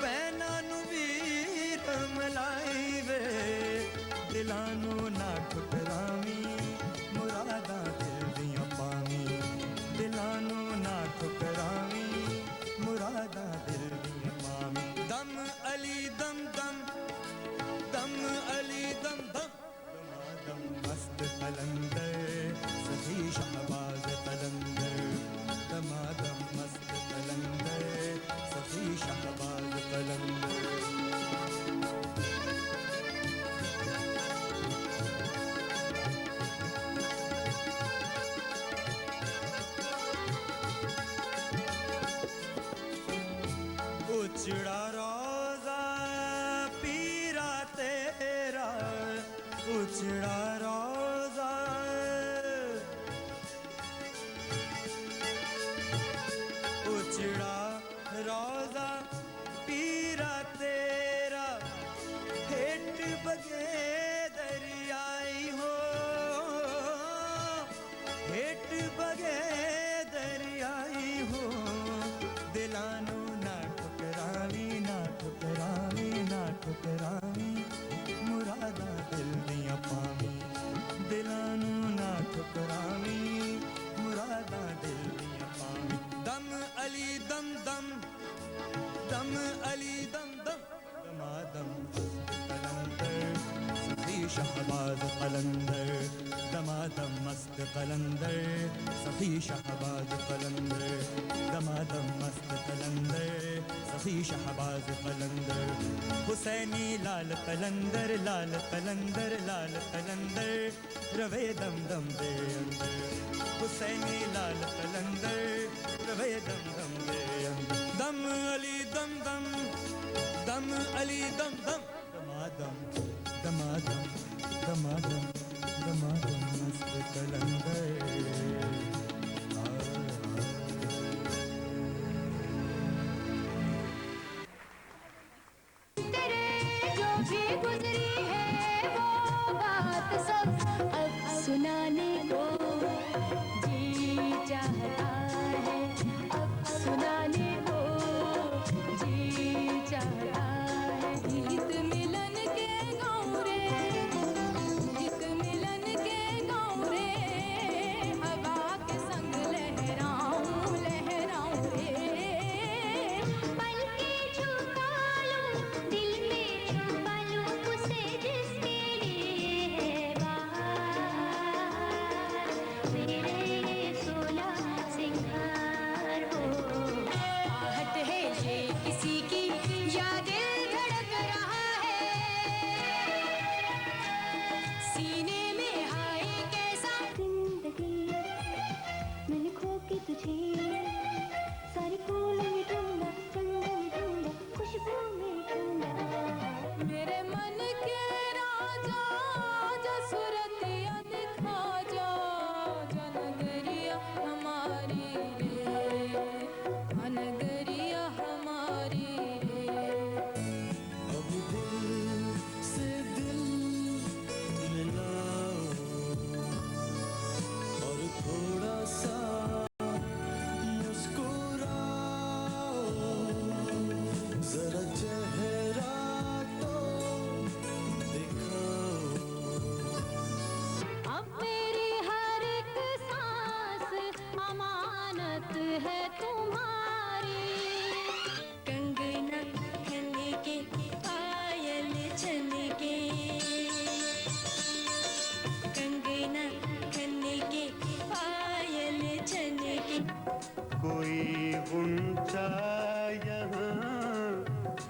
पैनानू वीर मलाई वे, दिलानू ना ठुकरावी मुरादा दिल दियां पावी, दिलानू ना ठुकरावी मुरादा दिल दियां पावी। दम अली दम दम, दम अली दम दम, दमादम मस्त कलंदर सखी शहबाज कलंदर, दमादम मस्त कलंदर सखी शहबाज कलंदर। उचड़ा रोजा पीरा तेरा, उचड़ा रोजा, उचड़ा रोजा पीरा तेरा, हेठ बगे दरियाई हो, हेठ बगे दरियाई हो, दिलानू ना ठुकरावी ना ठुकरावी ना ठुकरावी मुरादा दिल दियां पावी, दिलानू ना ठुकरावी मुरादा दिल दियां पावी। दम अली दम दम, दम अली दम दम, दमादम कलंदर सखी शहबाज कलंदर, दमादम मस्त कलंदर सखी शहबाज कलंदर, दमादम मस्त कलंदर सखी शहबाज कलंदर, हुसैनी लाल कलंदर लाल कलंदर लाल कलंदर रवे दम दम दे अंदर, हुसैनी लाल कलंदर रवे दम दम दे अंदर। दम अली दम दम, दम अली दम दम, दमादम दमादम दमादम दमादम मस्त कलंदर। जो भी गुजरी है वो बात सब अब सुनाने को जी चाहता है, अब सुनाने को जी चाहता है। गीत मिलन के गाँव रे, गीत मिलन के गाँव रे,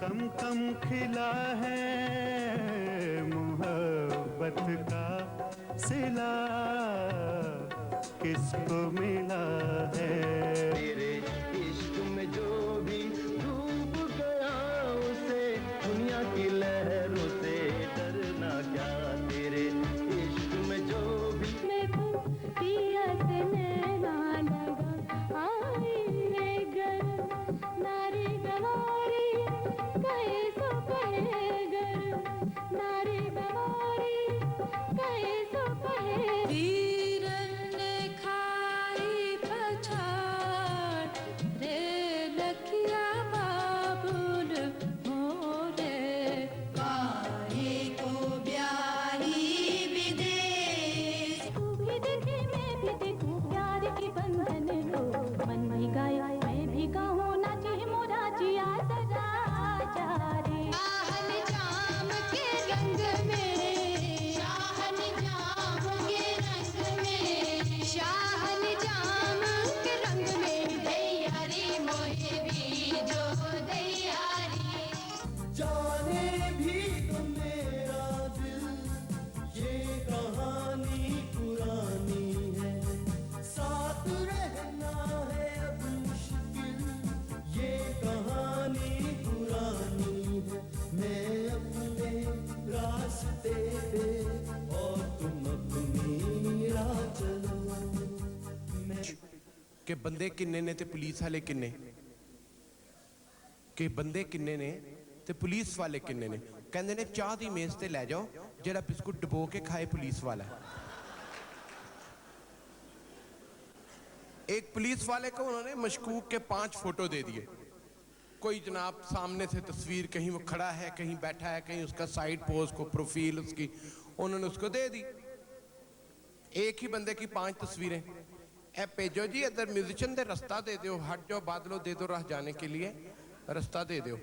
कम कम खिला है मोहब्बत का सिला किसको मिला है। तेरे इश्क में जो भी डूब गया उसे दुनिया की लहरों से डरना क्या। तेरे इश्क में जो भी मैं तो पिया से नैना लगा आई रे गरम नारी गवारी कहे सो कहे गरम नारी गवारी कहे सो कहे वीरन ने खाई पछाड़ रे लखिया बाबुल मोरे काहे को ब्याही विदेश तू भी देखे मैं भी देखूं प्यार के बंधन लो मन में गाया मैं भी गाऊं नाचे मोरा जिया सदा चारे शाहन जाम के रंग में शाहन जाम के रंग में शाहन जाम के रंग में दैयारी मोहे भी जो दैयारी जाने भी तो मेरा दिल ये कहानी पुरानी है साथ रहना है अब मुश्किल ये कहानी पुरानी है मैं अपने रास्ते पे और तुम अपनी राह चलो मैं कि बंदे किन्ने ने ते पुलिस वाले किन्ने, कि बंदे किन्ने ने ते पुलिस वाले किन्ने ने। कहंदे ने चाह दी मेज ते ले जाओ जेड़ा बिस्कुट डबो के खाए पुलिस वाला। एक पुलिस वाले को उन्होंने मशकूक के 5 फोटो दे दिए। कोई जनाब सामने से तस्वीर, कहीं वो खड़ा है, कहीं बैठा है, कहीं उसका साइड पोज को प्रोफाइल उसकी, उन्होंने उसको दे दी। एक ही बंदे की 5 तस्वीरें। ए भेजो जी इधर म्यूजिशियन दे रास्ता दे दो, हट जाओ बादलों दे दो राह जाने के लिए रास्ता दे दो।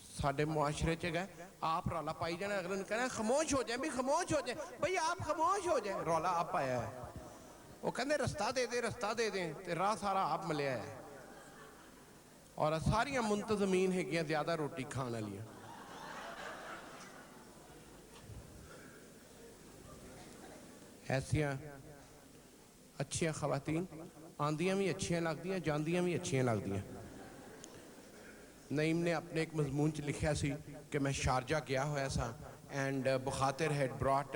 साडे मुआशरे च गए आप रौला पाई जाना, अगले ने कहना खामोश हो जाए, भी खामोश हो जाए, भाई आप खामोश हो जाए, रौला आप पाया है। वो कहते रास्ता दे दे रास्ता दे दे, ते राह सारा आप मिलिया है। और सारियां मुंतजमीन हैगियां ज्यादा रोटी खाने वालियां। ऐसियां अच्छियां खवातीन आंदियां भी अच्छियां लगदियां, जांदियां भी अच्छियां लगदियां। नईम ने अपने एक मजमून च लिखा सी कि मैं शारजा गया होया सा and Bukhatir had brought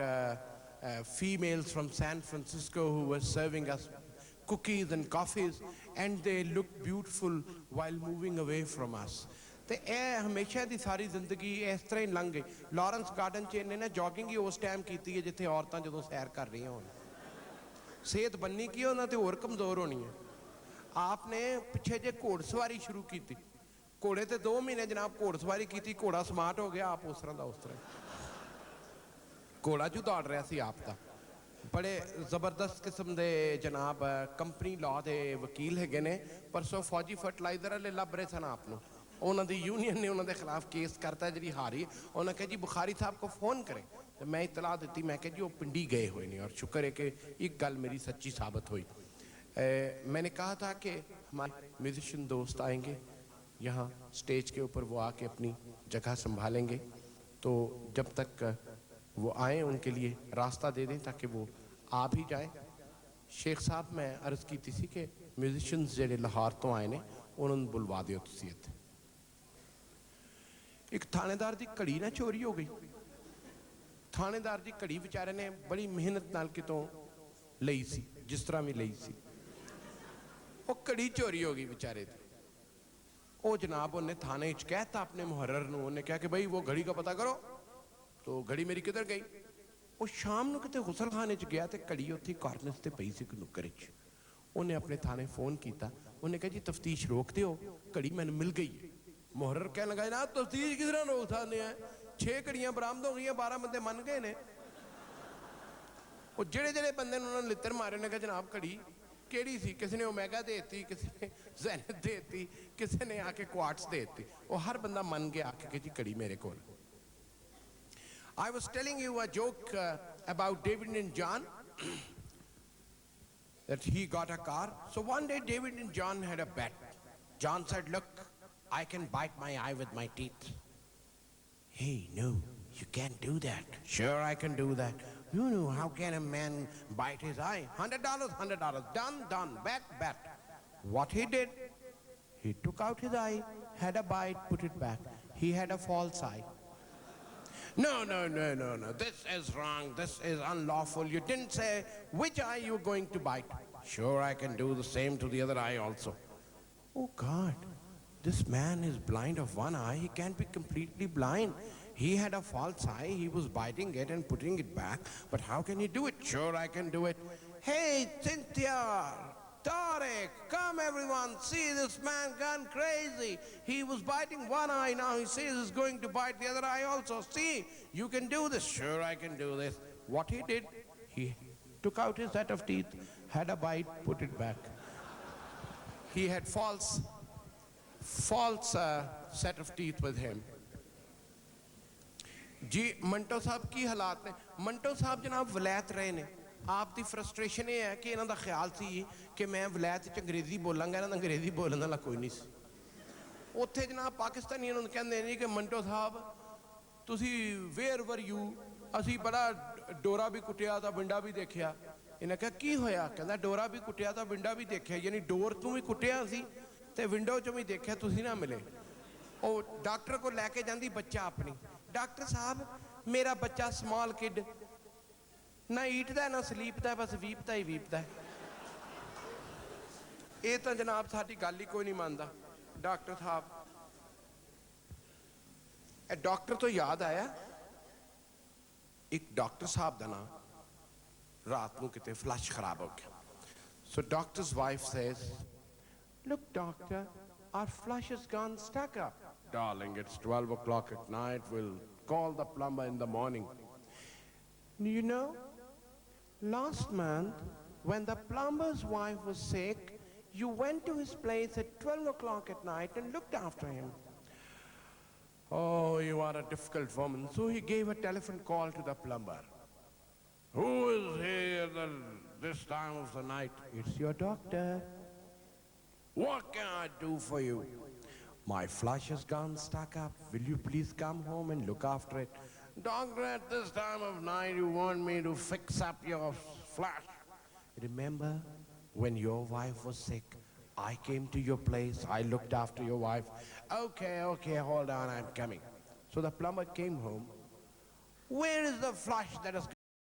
females from San Francisco who were serving us cookies and coffees and they looked beautiful while moving away from us. ਤੇ ਇਹ ਹਮੇਸ਼ਾ ਦੀ ਸਾਰੀ ਜ਼ਿੰਦਗੀ ਇਸ ਤਰ੍ਹਾਂ ਹੀ ਲੰਘ ਗਈ। ਲਾਰੈਂਸ ਗਾਰਡਨ 'ਚ ਇਹਨੇ ਨਾ ਜੋਗਿੰਗ ਹੀ ਉਸ ਟਾਈਮ ਕੀਤੀ ਹੈ ਜਿੱਥੇ ਔਰਤਾਂ ਜਦੋਂ ਸੈਰ ਕਰ ਰਹੀਆਂ ਹੋਣ। ਸਿਹਤ ਬੰਨੀ ਕੀ ਉਹਨਾਂ ਤੇ ਹੋਰ ਕਮਜ਼ੋਰ ਹੋਣੀ ਹੈ। ਆਪ ਨੇ ਪਿੱਛੇ ਜੇ ਘੋੜਸਵਾਰੀ ਸ਼ੁਰੂ ਕੀਤੀ, ਘੋੜੇ ਤੇ 2 ਮਹੀਨੇ ਜਨਾਬ ਘੋੜਸਵਾਰੀ ਕੀਤੀ, ਘੋੜਾ ਸਮਾਰਟ ਹੋ ਗਿਆ, ਆਪ ਉਸ ਤਰ੍ਹਾਂ ਦਾ ਉਸ ਤਰ੍ਹਾਂ ਘੋੜਾ ਜੂ ਦੌੜ ਰਿਹਾ ਸੀ ਆਪ ਦਾ। ਬੜੇ ਜ਼ਬਰਦਸਤ ਕਿਸਮ ਦੇ ਜਨਾਬ ਕੰਪਨੀ ਲਾਅ ਦੇ ਵਕੀਲ ਹੈਗੇ ਨੇ। ਪਰਸੋਂ ਫੌਜੀ ਫਰਟੀਲਾਈਜ਼ਰ ਵਾਲੇ ਲੱਭ ਰਹੇ ਸਨ ਆਪ ਨੂੰ, ਉਹਨਾਂ ਦੀ ਯੂਨੀਅਨ ਨੇ ਉਹਨਾਂ ਦੇ ਖਿਲਾਫ ਕੇਸ ਕਰਤਾ ਜਿਹੜੀ ਹਾਰੀ। ਉਹਨਾਂ ਕਿਹਾ ਜੀ ਬੁਖਾਰੀ ਸਾਹਿਬ को फ़ोन करें। तो मैं इतला दी, मैं कहा जी वो पिंडी गए हुए नहीं, और शुक्र है कि एक गल मेरी सच्ची साबित हुई। मैंने कहा था कि हमारे म्यूजिशियन दोस्त आएंगे यहाँ स्टेज के ऊपर, वो आके अपनी जगह संभालेंगे। तो जब तक वो आए उनके लिए रास्ता दे दें ताकि वो आ भी जाए। शेख साहब मैं अर्ज़ की थी कि म्यूजिशियंस जेडे लाहौर तो आए ने उन्होंने बुलवा दियो तुसी इत्थे। एक थानेदार की घड़ी ना चोरी हो गई। थानेदार की घड़ी बेचारे ने बड़ी मेहनत नाल कितों लई सी, जिस तरह भी लई सी, वो घड़ी चोरी हो गई बेचारे दी। वो जनाब उन्हें थाने च कहता अपने मुहर्रर नूं, उन्हें कहा कि भाई वो घड़ी का पता करो। तो घड़ी मेरी किधर गई? वो शाम को कितने गुसल खाने च गया तो घड़ी उत्थे कॉर्नर से पई सी नुक्कर च। उन्हें अपने थाने फोन किया, उन्हें कहा जी तफ्तीश रोक दो, घड़ी मैंने मिल गई है। मुहर्रर कहने लगा ना तफ्तीश किस तरह रोक सकते हैं, 6 घड़ियां बरामद हो गई, 12 बंदे मन गए ने। वो जेड़े जेड़े बंदे उन्होंने लित्र मारे ने कहा जनाब घड़ी केड़ी सी, किसी ने ओमेगा देती, किसी ने ज़ेनिथ देती, किसी ने आके क्वार्ट्स देती। वो हर बंदा मन गया आके कि जी घड़ी मेरे को। I was telling you a joke about David and John that he got a car. So one day David and John had a bet. John said, look, I can bite my eye with my teeth. Hey, no, you can't do that. Sure, I can do that. No, how can a man bite his eye? $100, $100. Done, bet. What he did, he took out his eye, had a bite, put it back. He had a false eye. No. This is wrong. This is unlawful. You didn't say which eye you were going to bite. Sure, I can do the same to the other eye also. Oh, God. This man is blind of one eye. He can't be completely blind. He had a false eye. He was biting it and putting it back. But how can he do it? Sure, I can do it. Hey, Cynthia, Tariq, come everyone. See this man gone crazy. He was biting one eye. Now he says he's going to bite the other eye also. See, you can do this. Sure, I can do this. What he did, he took out his set of teeth, had a bite, put it back. He had false set of teeth with him. जी मंटो साहब की हालात ने मंटो साहब जनाब वलैत रहे ने आप दी frustration ये है कि इन्हां दा ख्याल सी कि मैं वलैत च अंग्रेजी बोलांगा इन्हां दा अंग्रेजी बोलण वाला कोई नहीं सी उत्थे जनाब पाकिस्तानी उन्होंने कहंदे ने कि मंटो साहब तुसी वेयर वर यू असी बड़ा डोरा भी कुटिया ता बिंडा भी देखिया इन्हें कहा की होया कहंदा डोरा भी कुटिया ता बिंडा भी देखिया यानी डोर तू भी कुटिया सी ते विंडो चों भी देखिया तुसी ना मिले ओ डॉक्टर को लेके जांदी बच्चा अपनी डॉक्टर साहब मेरा बच्चा स्मॉल किड ना ईटदा ना स्लीपदा बस वीपदा ही वीपदा ये तो जनाब साडी गल ही कोई नहीं मानदा डॉक्टर साहब डॉक्टर तो याद आया एक डॉक्टर साहब दा नाम रात को किते फ्लश खराब हो गया so doctors wife says look doctor our flush has gone stuck up darling it's 12 o'clock at night we'll call the plumber in the morning you know last month when the plumber's wife was sick you went to his place at 12 o'clock at night and looked after him oh you are a difficult woman so he gave a telephone call to the plumber who is here this time of the night it's your doctor what can I do for you my flush has gone stuck up will you please come home and look after it doctor at this time of night you want me to fix up your flush remember when your wife was sick I came to your place I looked after your wife okay hold on I'm coming so the plumber came home where is the flush that has